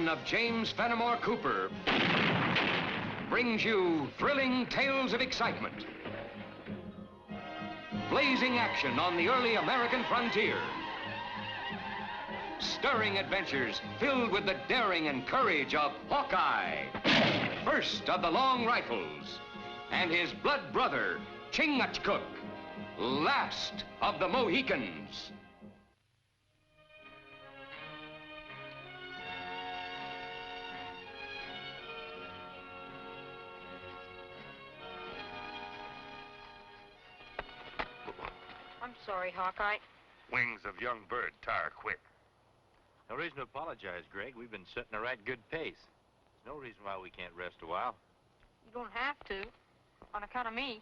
direction of James Fenimore Cooper, brings you thrilling tales of excitement, blazing action on the early American frontier, stirring adventures filled with the daring and courage of Hawkeye, first of the Long Rifles, and his blood brother, Chingachgook, last of the Mohicans. I'm sorry, Hawkeye. Wings of young bird tire quick. No reason to apologize, Greg. We've been setting a right good pace. There's no reason why we can't rest a while. You don't have to, on account of me.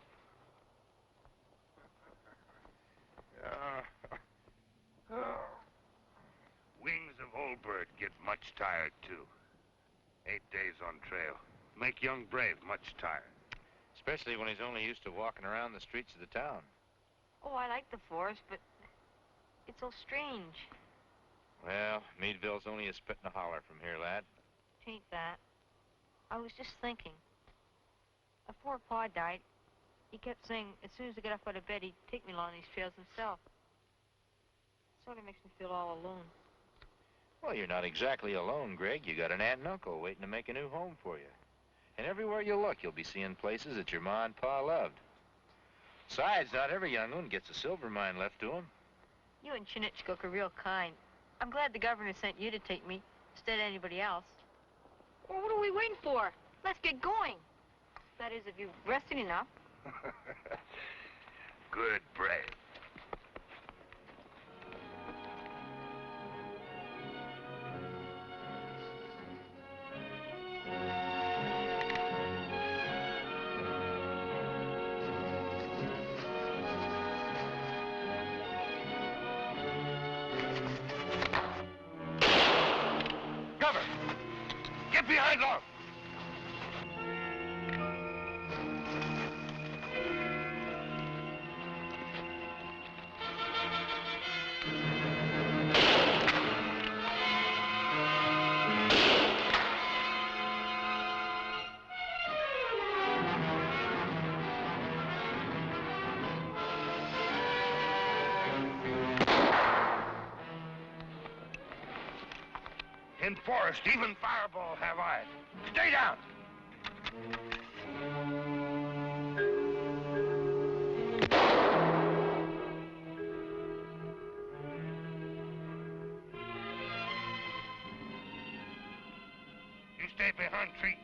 Wings of old bird get much tired, too. 8 days on trail. Make young brave much tired. Especially when he's only used to walking around the streets of the town. Oh, I like the forest, but it's so strange. Well, Meadville's only a spit and a holler from here, lad. Ain't that? I was just thinking. Before Pa died, he kept saying as soon as I get up out of bed, he'd take me along these trails himself. Sort of makes me feel all alone. Well, you're not exactly alone, Greg. You got an aunt and uncle waiting to make a new home for you. And everywhere you look, you'll be seeing places that your ma and pa loved. Besides, not every young one gets a silver mine left to him. You and Chingachgook are real kind. I'm glad the governor sent you to take me instead of anybody else. Well, what are we waiting for? Let's get going. That is, if you've rested enough. Good brave. Cover! Get behind Lon! In forest, even fireball have eyes. Stay down! You stay behind tree.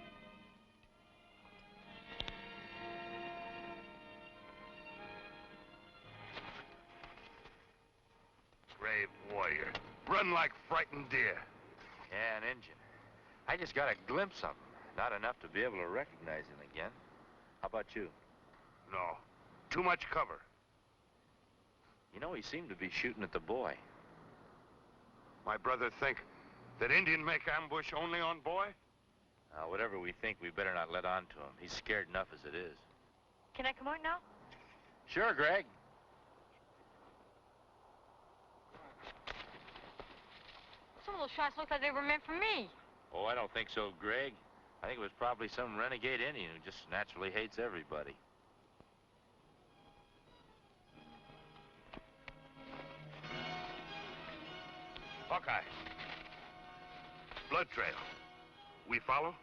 Brave warrior. Run like frightened deer. Yeah, an engine. I just got a glimpse of him. Not enough to be able to recognize him again. How about you? No. Too much cover. You know, he seemed to be shooting at the boy. My brother think that Indian make ambush only on boy? Whatever we think, we better not let on to him. He's scared enough as it is. Can I come out now? Sure, Greg. Some of those shots look like they were meant for me. Oh, I don't think so, Greg. I think it was probably some renegade Indian who just naturally hates everybody. Hawkeye. Blood trail. We follow?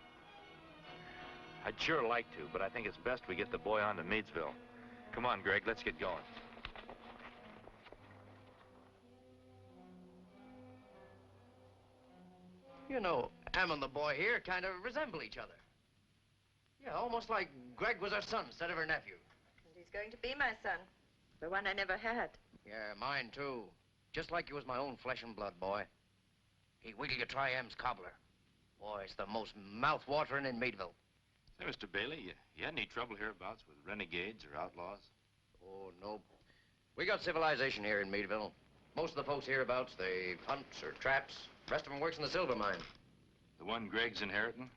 I'd sure like to, but I think it's best we get the boy on to Meadsville. Come on, Greg, let's get going. You know, Am and the boy here kind of resemble each other. Yeah, almost like Greg was our son instead of her nephew. And he's going to be my son. The one I never had. Yeah, mine too. Just like you was my own flesh and blood, boy. Hey, wait till you try M's cobbler. Boy, it's the most mouth-watering in Meadville. Say, Mr. Bailey, you had any trouble hereabouts with renegades or outlaws? Oh, no. We got civilization here in Meadville. Most of the folks hereabouts, they hunt or traps. The rest of them works in the silver mine. The one Greg's inheriting?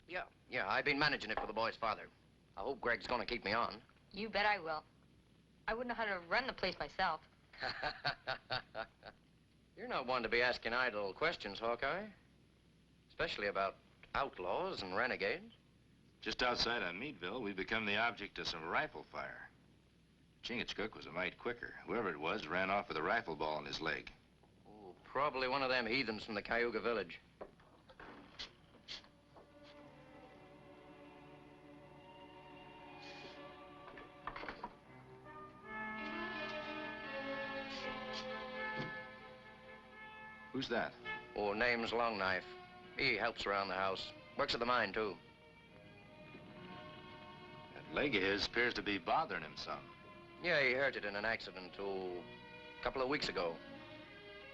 Yeah, I've been managing it for the boy's father. I hope Greg's gonna keep me on. You bet I will. I wouldn't know how to run the place myself. You're not one to be asking idle questions, Hawkeye. Especially about outlaws and renegades. Just outside of Meadville, we become the object of some rifle fire. Chingachgook was a mite quicker. Whoever it was ran off with a rifle ball in his leg. Oh, probably one of them heathens from the Cayuga village. Who's that? Oh, name's Longknife. He helps around the house. Works at the mine, too. That leg of his appears to be bothering him some. Yeah, he hurt it in an accident, a couple of weeks ago.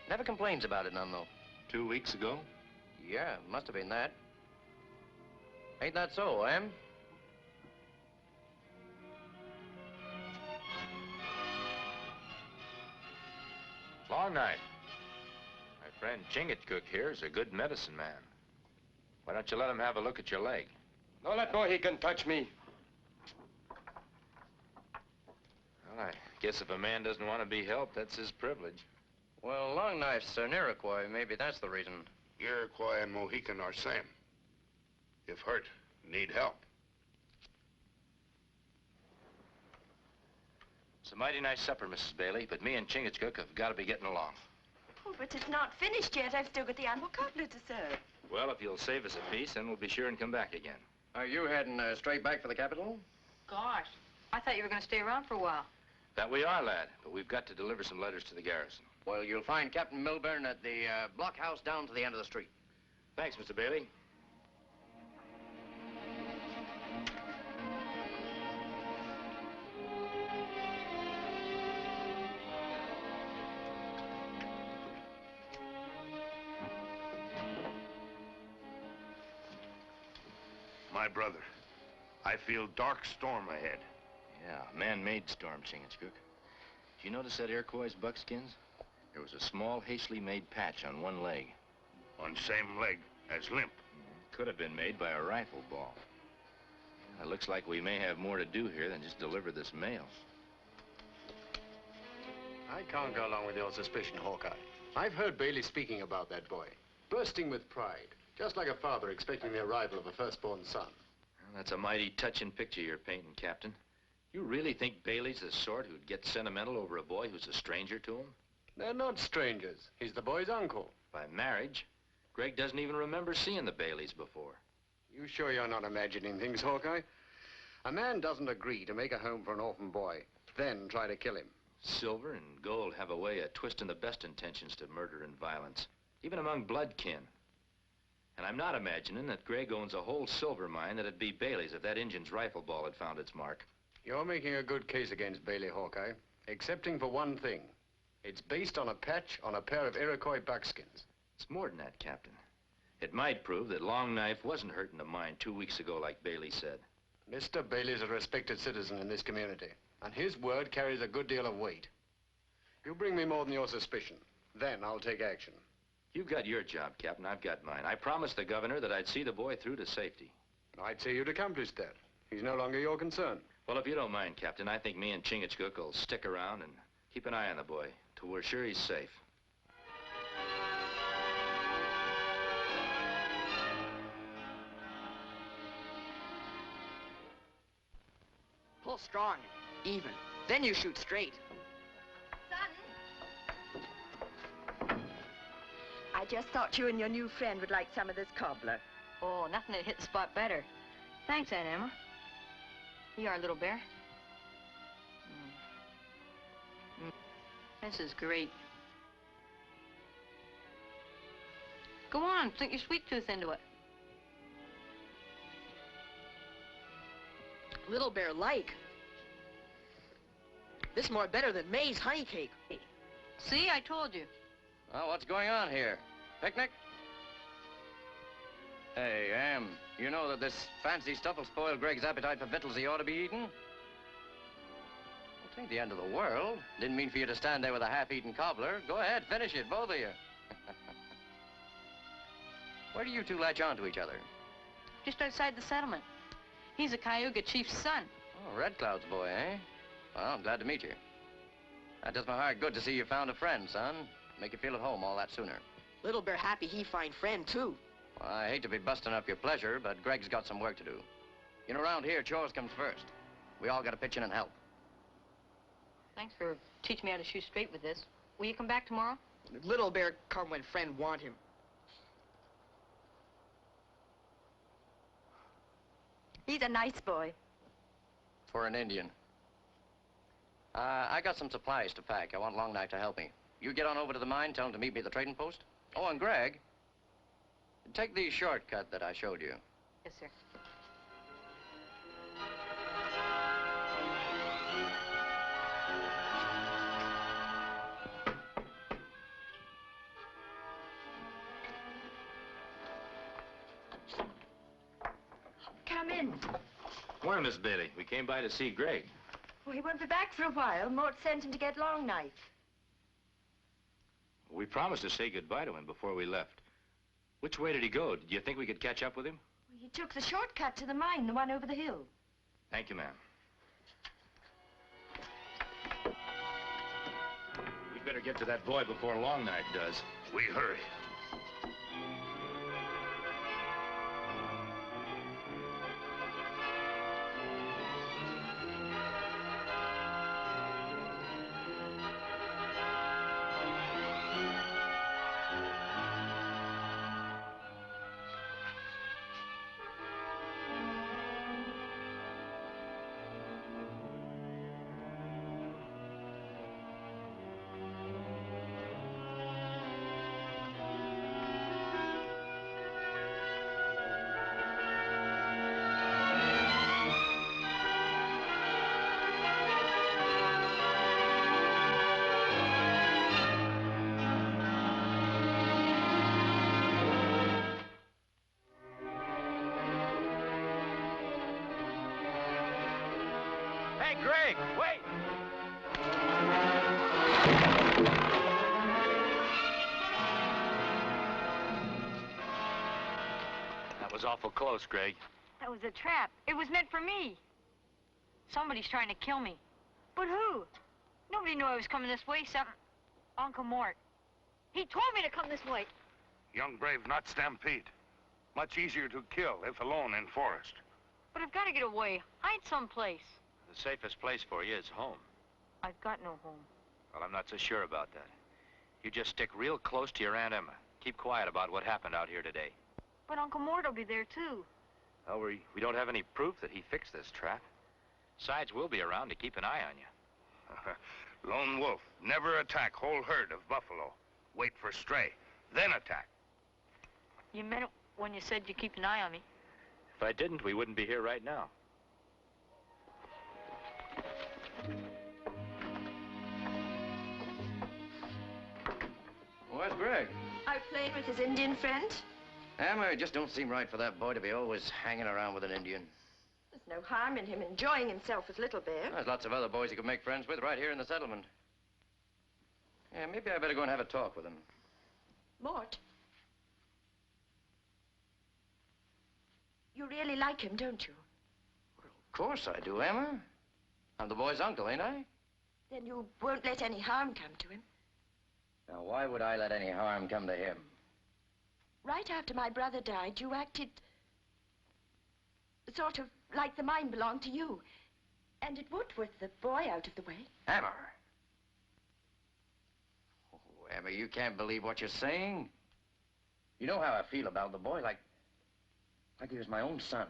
Never complains about it none, though. 2 weeks ago? Yeah, must have been that. Ain't that so, Em? Longknife. My friend Chingachgook here is a good medicine man. Why don't you let him have a look at your leg? Don't let Mohican touch me. Well, I guess if a man doesn't want to be helped, that's his privilege. Well, Longknife's an Iroquois. Maybe that's the reason. Iroquois and Mohican are same. If hurt, need help. It's a mighty nice supper, Mrs. Bailey, but me and Chingachgook have got to be getting along. Oh, but it's not finished yet. I've still got the animal cobbler to serve. Well, if you'll save us a piece, then we'll be sure and come back again. Are you heading straight back for the capital? Gosh, I thought you were going to stay around for a while. That we are, lad, but we've got to deliver some letters to the garrison. Well, you'll find Captain Milburn at the blockhouse down to the end of the street. Thanks, Mr. Bailey. My brother, I feel dark storm ahead. Yeah, man-made storm, Chingachgook. Did you notice that Iroquois' buckskins? There was a small, hastily made patch on one leg. On same leg as limp. Could have been made by a rifle ball. It looks like we may have more to do here than just deliver this mail. I can't go along with your suspicion, Hawkeye. I've heard Bailey speaking about that boy, bursting with pride, just like a father expecting the arrival of a firstborn son. Well, that's a mighty touching picture you're painting, Captain. You really think Bailey's the sort who'd get sentimental over a boy who's a stranger to him? They're not strangers. He's the boy's uncle. By marriage, Greg doesn't even remember seeing the Baileys before. You sure you're not imagining things, Hawkeye? A man doesn't agree to make a home for an orphan boy, then try to kill him. Silver and gold have a way of twisting the best intentions to murder and violence, even among blood kin. And I'm not imagining that Greg owns a whole silver mine that'd be Bailey's if that Injun's rifle ball had found its mark. You're making a good case against Bailey, Hawkeye, excepting for one thing. It's based on a patch on a pair of Iroquois buckskins. It's more than that, Captain. It might prove that Longknife wasn't hurting the mine 2 weeks ago like Bailey said. Mr. Bailey's a respected citizen in this community, and his word carries a good deal of weight. You bring me more than your suspicion, then I'll take action. You've got your job, Captain. I've got mine. I promised the governor that I'd see the boy through to safety. I'd say you'd accomplished that. He's no longer your concern. Well, if you don't mind, Captain, I think me and Chingachgook will stick around and keep an eye on the boy till we're sure he's safe. Pull strong, even. Then you shoot straight. Son! I just thought you and your new friend would like some of this cobbler. Oh, nothing to hit the spot better. Thanks, Aunt Emma. You are, little bear. This is great. Go on, sink your sweet tooth into it. Little bear like. This more better than May's honey cake. See, I told you. Well, what's going on here? Picnic? Hey, you know that this fancy stuff will spoil Greg's appetite for victuals he ought to be eating? Well, it ain't the end of the world. Didn't mean for you to stand there with a half-eaten cobbler. Go ahead, finish it, both of you. Where do you two latch on to each other? Just outside the settlement. He's a Cayuga chief's son. Oh, Red Cloud's boy, eh? Well, I'm glad to meet you. That does my heart good to see you found a friend, son. Make you feel at home all that sooner. Little bear happy he find friend, too. Well, I hate to be busting up your pleasure, but Greg's got some work to do. You know, around here, chores comes first. We all got to pitch in and help. Thanks for teaching me how to shoot straight with this. Will you come back tomorrow? Little bear come when friend want him. He's a nice boy. For an Indian. I got some supplies to pack. I want Long Knife to help me. You get on over to the mine, tell him to meet me at the trading post. Oh, and Greg, take the shortcut that I showed you. Yes, sir. Come in. Morning, Miss Bailey. We came by to see Greg. Well, he won't be back for a while. Mort sent him to get Long Knife. We promised to say goodbye to him before we left. Which way did he go? Did you think we could catch up with him? He took the shortcut to the mine, the one over the hill. Thank you, ma'am. We'd better get to that boy before Long Knife does. We hurry. Greg, wait! That was awful close, Greg. That was a trap. It was meant for me. Somebody's trying to kill me. But who? Nobody knew I was coming this way except Uncle Mort. He told me to come this way. Young brave, not stampede. Much easier to kill if alone in forest. But I've got to get away. Hide someplace. The safest place for you is home. I've got no home. Well, I'm not so sure about that. You just stick real close to your Aunt Emma. Keep quiet about what happened out here today. But Uncle Mort will be there, too. Well, we don't have any proof that he fixed this trap. Besides, we'll be around to keep an eye on you. Lone wolf. Never attack whole herd of buffalo. Wait for stray, then attack. You meant it when you said you keep an eye on me. If I didn't, we wouldn't be here right now. Where's Greg? Out playing with his Indian friend. Emma, it just don't seem right for that boy to be always hanging around with an Indian. There's no harm in him enjoying himself with Little Bear. There's lots of other boys he could make friends with right here in the settlement. Yeah, maybe I better go and have a talk with him. Mort. You really like him, don't you? Of course I do, Emma. I'm the boy's uncle, ain't I? Then you won't let any harm come to him. Now, why would I let any harm come to him? Right after my brother died, you acted sort of like the mine belonged to you. And it would with the boy out of the way. Emma. Oh, Emma, you can't believe what you're saying. You know how I feel about the boy, like he was my own son.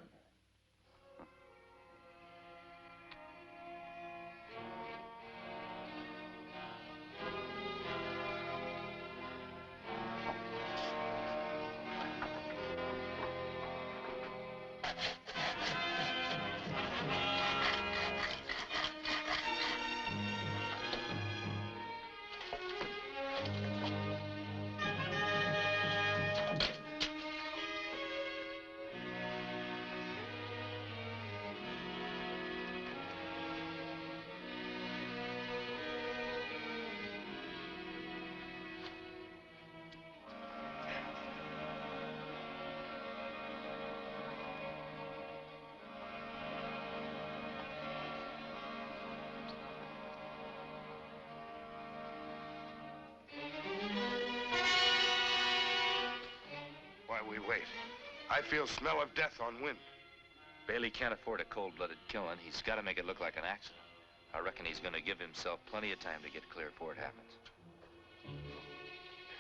wait. I feel smell of death on wind. Bailey can't afford a cold-blooded killing. He's got to make it look like an accident. I reckon he's going to give himself plenty of time to get clear before it happens.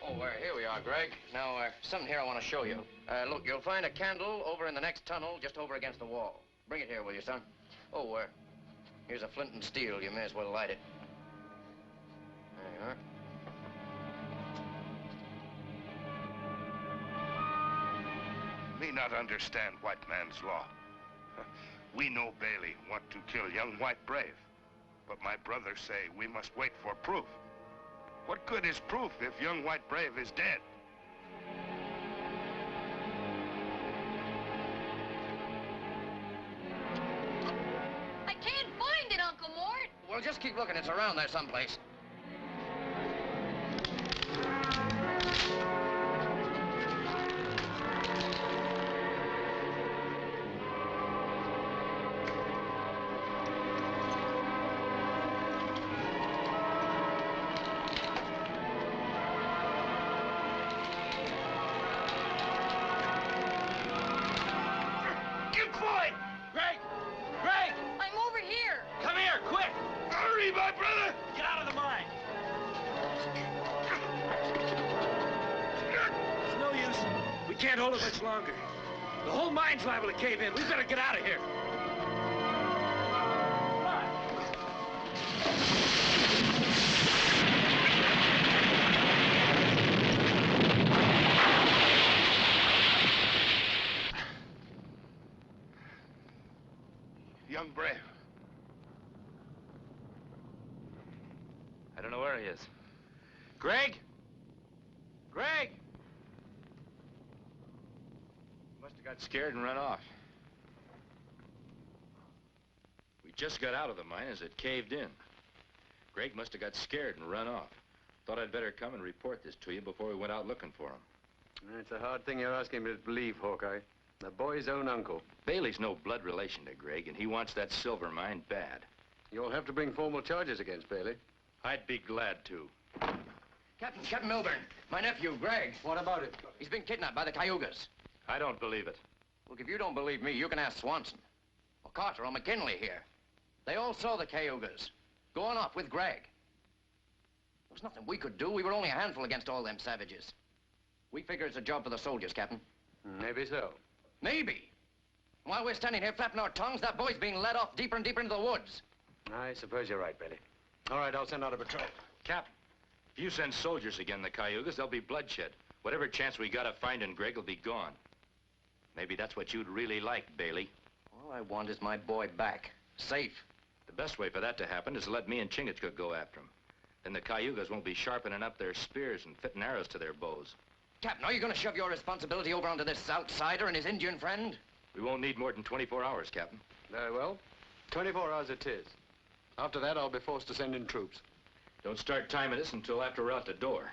Oh, here we are, Greg. Now, something here I want to show you. Look, you'll find a candle over in the next tunnel, just over against the wall. Bring it here, will you, son? Oh, here's a flint and steel. You may as well light it. There you are. Me not understand white man's law. We know Bailey want to kill young white brave. But my brothers say we must wait for proof. What good is proof if young white brave is dead? I can't find it, Uncle Mort. Well, just keep looking. It's around there someplace. Can't hold it much longer. The whole mine's liable to cave in. We better get out of here. Young brave. I don't know where he is. Greg? Greg! Must have got scared and run off. We just got out of the mine as it caved in. Greg must have got scared and run off. Thought I'd better come and report this to you before we went out looking for him. It's a hard thing you're asking me to believe, Hawkeye. The boy's own uncle. Bailey's no blood relation to Greg, and he wants that silver mine bad. You'll have to bring formal charges against Bailey. I'd be glad to. Captain Milburn, my nephew, Greg. What about it? He's been kidnapped by the Cayugas. I don't believe it. Look, if you don't believe me, you can ask Swanson. Or Carter or McKinley here. They all saw the Cayugas going off with Greg. There was nothing we could do. We were only a handful against all them savages. We figure it's a job for the soldiers, Captain. Maybe so. Maybe. While we're standing here flapping our tongues, that boy's being led off deeper and deeper into the woods. I suppose you're right, Bailey. All right, I'll send out a patrol. Captain, if you send soldiers again the Cayugas, there'll be bloodshed. Whatever chance we got of finding Greg will be gone. Maybe that's what you'd really like, Bailey. All I want is my boy back. Safe. The best way for that to happen is to let me and Chingachgook go after him. Then the Cayugas won't be sharpening up their spears and fitting arrows to their bows. Captain, are you going to shove your responsibility over onto this outsider and his Indian friend? We won't need more than 24 hours, Captain. Very well. 24 hours it is. After that, I'll be forced to send in troops. Don't start timing this until after we're out the door.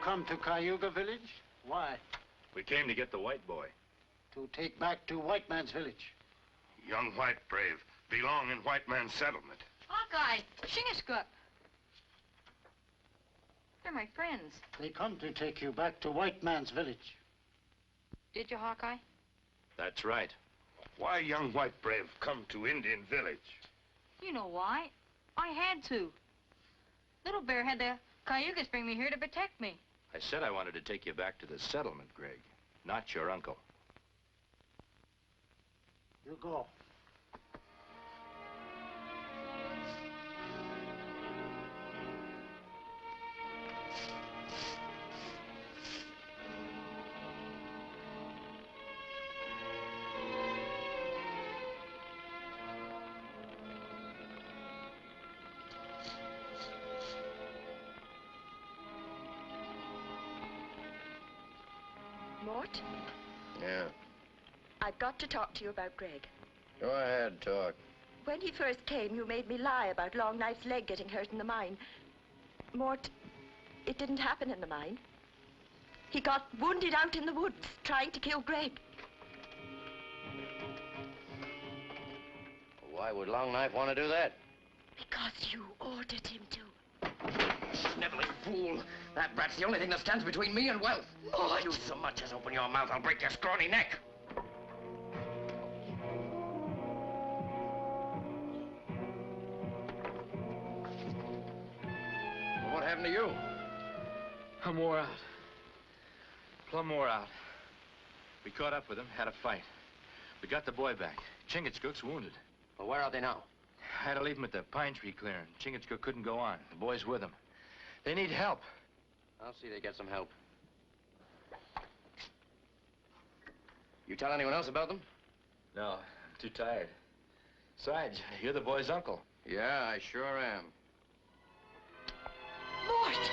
Come to Cayuga village? Why? We came to get the white boy. To take back to white man's village. Young white brave belong in white man's settlement. Hawkeye, Chingachgook. They're my friends. They come to take you back to white man's village. Did you, Hawkeye? That's right. Why young white brave come to Indian village? You know why. I had to. Little Bear had the Cayugas bring me here to protect me. I said I wanted to take you back to the settlement, Greg, not your uncle. You go. Mort, Yeah. I've got to talk to you about Greg. Go ahead, talk. When he first came, you made me lie about Long Knife's leg getting hurt in the mine. Mort, it didn't happen in the mine. He got wounded out in the woods, trying to kill Greg. Why would Long Knife want to do that? Because you ordered him to. Sniveling fool. That brat's the only thing that stands between me and wealth. Mort! You so much as open your mouth, I'll break your scrawny neck. Well, what happened to you? I'm wore out. Plumb wore out. We caught up with him, had a fight. We got the boy back. Chingachgook's wounded. Well, where are they now? I had to leave him at the pine tree clearing. Chingachgook couldn't go on. The boy's with him. They need help. I'll see they get some help. You tell anyone else about them? No, I'm too tired. Besides, you're the boy's uncle. Yeah, I sure am. Mort!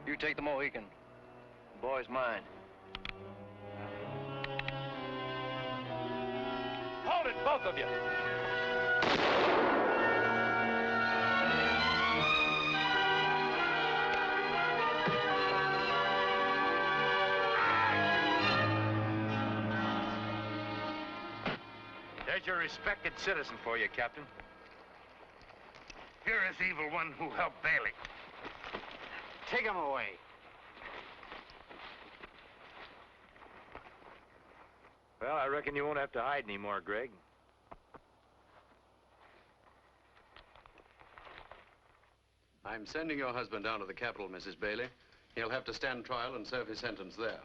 You take the Mohican. The boy's mine. Hold it, both of you! There's your respected citizen for you, Captain. Here is evil one who helped Bailey. Take him away. Well, I reckon you won't have to hide anymore, Greg. I'm sending your husband down to the capital, Mrs. Bailey. He'll have to stand trial and serve his sentence there.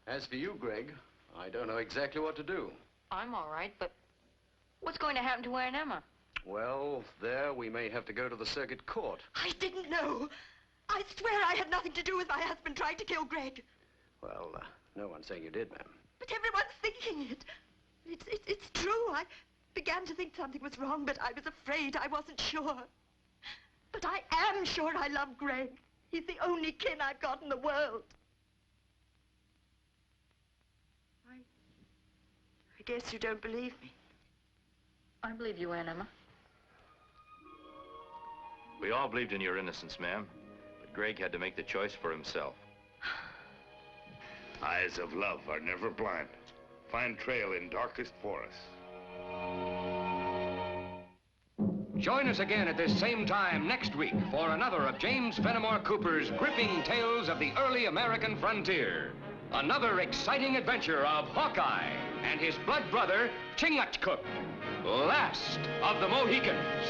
As for you, Greg, I don't know exactly what to do. I'm all right, but what's going to happen to Ware and Emma? Well, there we may have to go to the circuit court. I didn't know. I swear I had nothing to do with my husband trying to kill Greg. Well, no one's saying you did, ma'am. But everyone's thinking it. It's true. I began to think something was wrong, but I was afraid. I wasn't sure. But I am sure I love Greg. He's the only kin I've got in the world. I guess you don't believe me. I believe you, Aunt Emma. We all believed in your innocence, ma'am. But Greg had to make the choice for himself. Eyes of love are never blind. Find trail in darkest forest. Join us again at this same time next week for another of James Fenimore Cooper's gripping tales of the early American frontier. Another exciting adventure of Hawkeye and his blood brother, Chingachgook, last of the Mohicans.